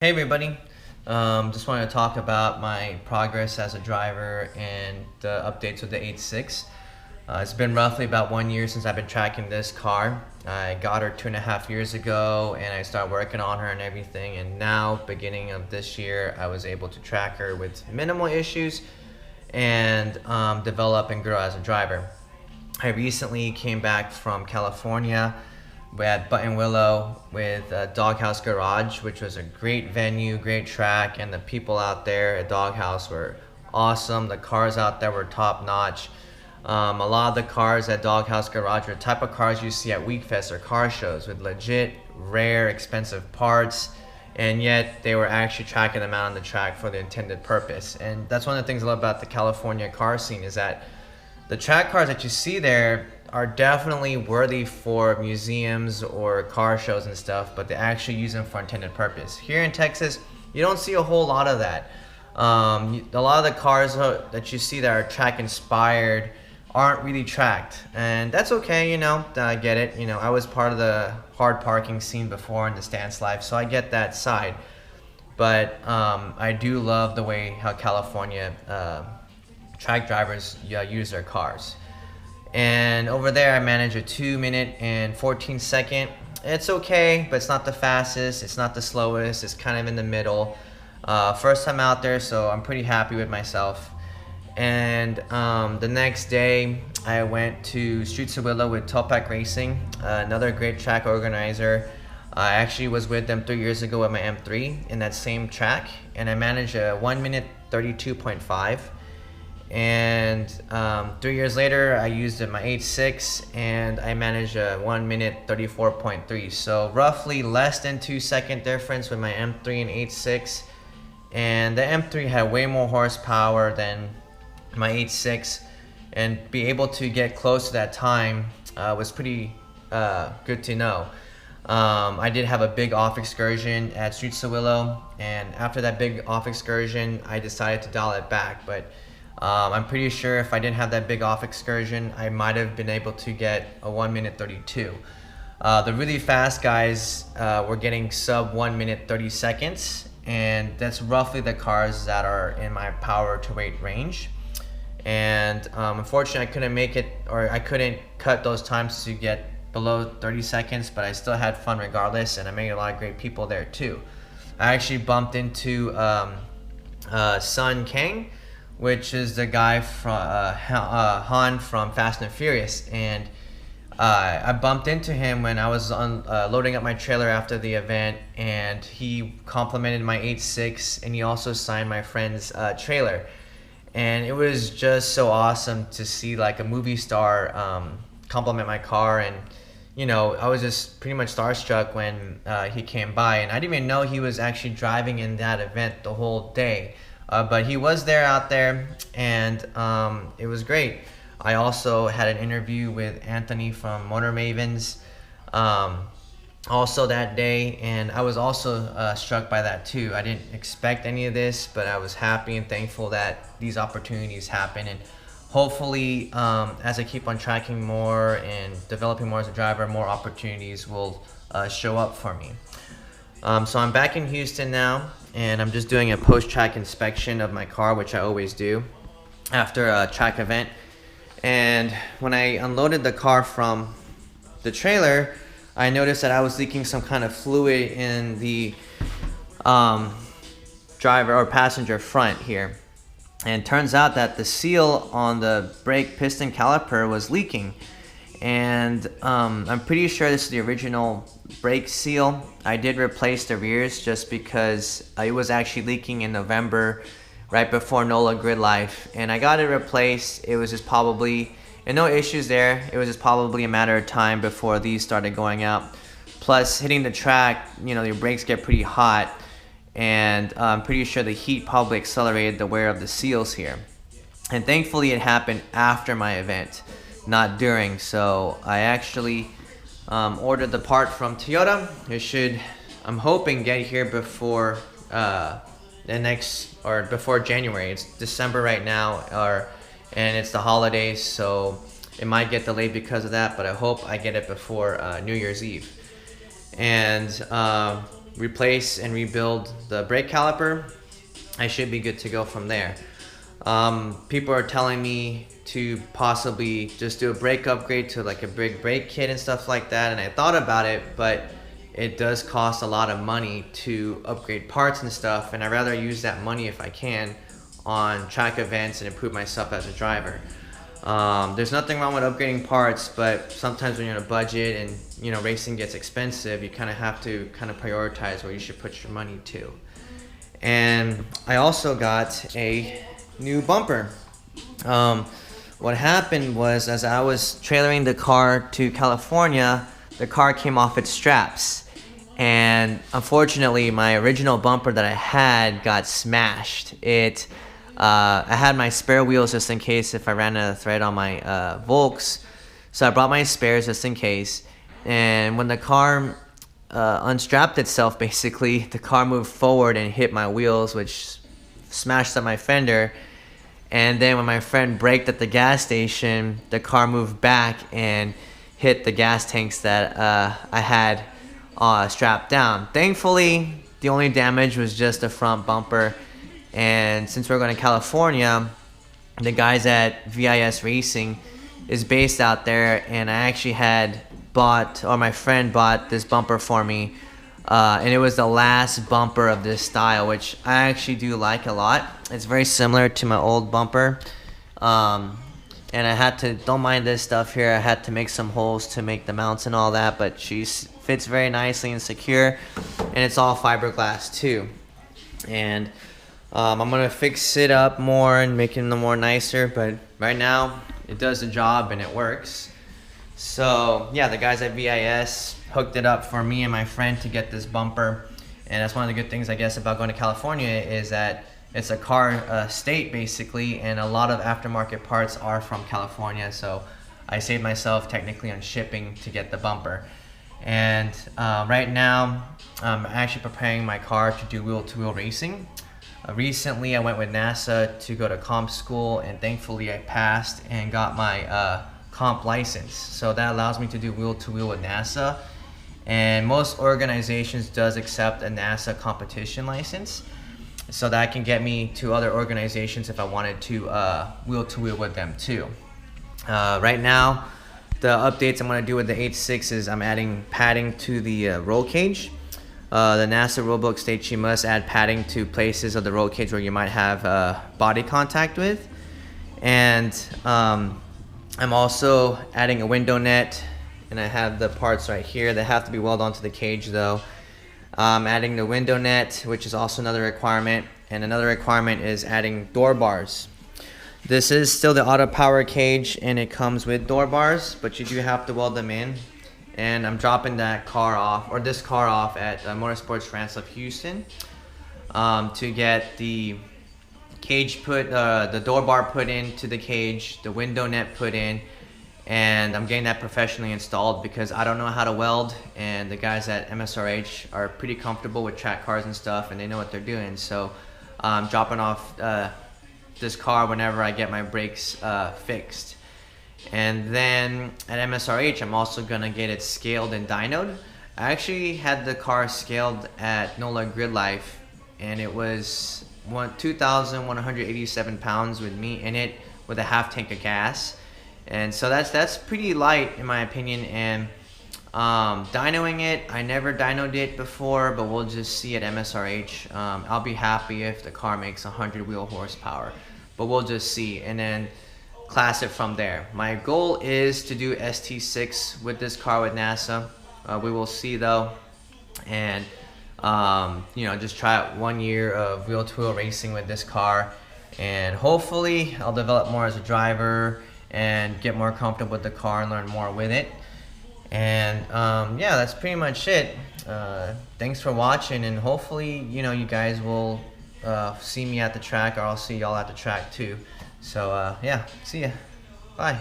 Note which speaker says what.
Speaker 1: Hey everybody, just wanted to talk about my progress as a driver and the updates with the 86. It's been roughly about 1 year since I've been tracking this car. I got her 2.5 years ago and I started working on her and everything, and now beginning of this year I was able to track her with minimal issues and develop and grow as a driver. I recently came back from California. We had Button Willow with Doghouse Garage, which was a great venue, great track, and the people out there at Doghouse were awesome. The cars out there were top notch. A lot of the cars at Doghouse Garage are the type of cars you see at Weekfest or car shows with legit, rare, expensive parts, and yet they were actually tracking them out on the track for the intended purpose. And that's one of the things I love about the California car scene is that the track cars that you see there are definitely worthy for museums or car shows and stuff, but they actually use them for intended purpose. Here in Texas, you don't see a whole lot of that. A lot of the cars that you see that are track inspired aren't really tracked, and that's okay. I get it. I was part of the hard parking scene before in the stance life, so I get that side. But I do love the way how California track drivers use their cars. And over there I manage a 2 minute and 14 second. It's okay, but it's not the fastest, it's not the slowest, it's kind of in the middle. First time out there, so I'm pretty happy with myself. And the next day I went to Streets of Willow with Topak Racing, another great track organizer. I actually was with them 3 years ago with my M3 in that same track, and I managed a 1 minute 32.5. And 3 years later I used my 86 and I managed a 1 minute 34.3, so roughly less than 2 second difference with my M3 and 86. And the M3 had way more horsepower than my 86, and be able to get close to that time was pretty good to know. I did have a big off excursion at Streets of Willow, and after that big off excursion I decided to dial it back, but I'm pretty sure if I didn't have that big off excursion, I might have been able to get a 1 minute 32. The really fast guys were getting sub 1 minute 30 seconds, and that's roughly the cars that are in my power to weight range. And unfortunately I couldn't make it, or I couldn't cut those times to get below 30 seconds, but I still had fun regardless, and I made a lot of great people there too. I actually bumped into Sun Kang, which is the guy from Han from Fast and Furious, and I bumped into him when I was loading up my trailer after the event, and he complimented my 86, and he also signed my friend's trailer. And it was just so awesome to see like a movie star compliment my car, and I was just pretty much starstruck when he came by, and I didn't even know he was actually driving in that event the whole day. But he was there out there, and it was great. I also had an interview with Anthony from Motor Mavens also that day, and I was also struck by that too. I didn't expect any of this, but I was happy and thankful that these opportunities happen, and hopefully as I keep on tracking more and developing more as a driver, more opportunities will show up for me. So I'm back in Houston now, and I'm just doing a post-track inspection of my car, which I always do after a track event. And when I unloaded the car from the trailer, I noticed that I was leaking some kind of fluid in the driver or passenger front here. And it turns out that the seal on the brake piston caliper was leaking. And I'm pretty sure this is the original brake seal. I did replace the rears just because it was actually leaking in November, right before NOLA Grid Life, and I got it replaced. It was just probably, and no issues there, it was just probably a matter of time before these started going out. Plus, hitting the track, your brakes get pretty hot, and I'm pretty sure the heat probably accelerated the wear of the seals here. And thankfully it happened after my event, not during. So I actually ordered the part from Toyota. It should, I'm hoping, get here before before January. It's December right now, and it's the holidays, so it might get delayed because of that, but I hope I get it before New Year's Eve. And replace and rebuild the brake caliper, I should be good to go from there. People are telling me to possibly just do a brake upgrade to like a big brake kit and stuff like that, and I thought about it, but it does cost a lot of money to upgrade parts and stuff, and I'd rather use that money if I can on track events and improve myself as a driver. There's nothing wrong with upgrading parts, but sometimes when you're on a budget and you know racing gets expensive, you kind of have to kind of prioritize where you should put your money to. And I also got a new bumper. What happened was, as I was trailering the car to California, the car came off its straps, and unfortunately my original bumper that I had got smashed. I had my spare wheels just in case if I ran out of thread on my Volks, so I brought my spares just in case. And when the car unstrapped itself, basically the car moved forward and hit my wheels, which smashed up my fender. And then when my friend braked at the gas station, the car moved back and hit the gas tanks that I had strapped down. Thankfully, the only damage was just the front bumper. And since we're going to California, the guys at VIS Racing is based out there, and I actually had bought, or my friend bought this bumper for me, and it was the last bumper of this style, which I actually do like a lot. It's very similar to my old bumper, and I had to, don't mind this stuff here, I had to make some holes to make the mounts and all that, but she fits very nicely and secure, and it's all fiberglass too. And I'm gonna fix it up more and make it more nicer, but right now it does the job and it works. So yeah, the guys at VIS hooked it up for me and my friend to get this bumper, and that's one of the good things I guess about going to California is that it's a car state basically, and a lot of aftermarket parts are from California, so I saved myself technically on shipping to get the bumper. And right now I'm actually preparing my car to do wheel-to-wheel racing. Recently I went with NASA to go to comp school, and thankfully I passed and got my comp license, so that allows me to do wheel-to-wheel with NASA. And most organizations does accept a NASA competition license, so that can get me to other organizations if I wanted to wheel-to-wheel with them too. Right now the updates I'm going to do with the 86 is I'm adding padding to the roll cage. The NASA rulebook states you must add padding to places of the roll cage where you might have body contact with. And I'm also adding a window net, and I have the parts right here. They have to be welded onto the cage though. I'm adding the window net, which is also another requirement, and another requirement is adding door bars. This is still the auto power cage, and it comes with door bars, but you do have to weld them in. And I'm dropping that car off, or this car off at Motorsports France of Houston to get the cage put, the door bar put into the cage, the window net put in, and I'm getting that professionally installed because I don't know how to weld, and the guys at MSRH are pretty comfortable with track cars and stuff, and they know what they're doing. So I'm dropping off this car whenever I get my brakes fixed. And then at MSRH, I'm also gonna get it scaled and dynoed. I actually had the car scaled at NOLA Grid Life, and it was 2,187 pounds with me in it, with a half tank of gas. And so that's pretty light in my opinion. And dynoing it, I never dynoed it before, but we'll just see at MSRH. I'll be happy if the car makes 100 wheel horsepower, but we'll just see. And then class it from there. My goal is to do ST6 with this car with NASA. We will see though, and you know, just try out 1 year of wheel-to-wheel racing with this car, and hopefully I'll develop more as a driver and get more comfortable with the car and learn more with it. And yeah, that's pretty much it. Thanks for watching, and hopefully you know you guys will see me at the track, or I'll see y'all at the track too. So yeah, see ya. Bye.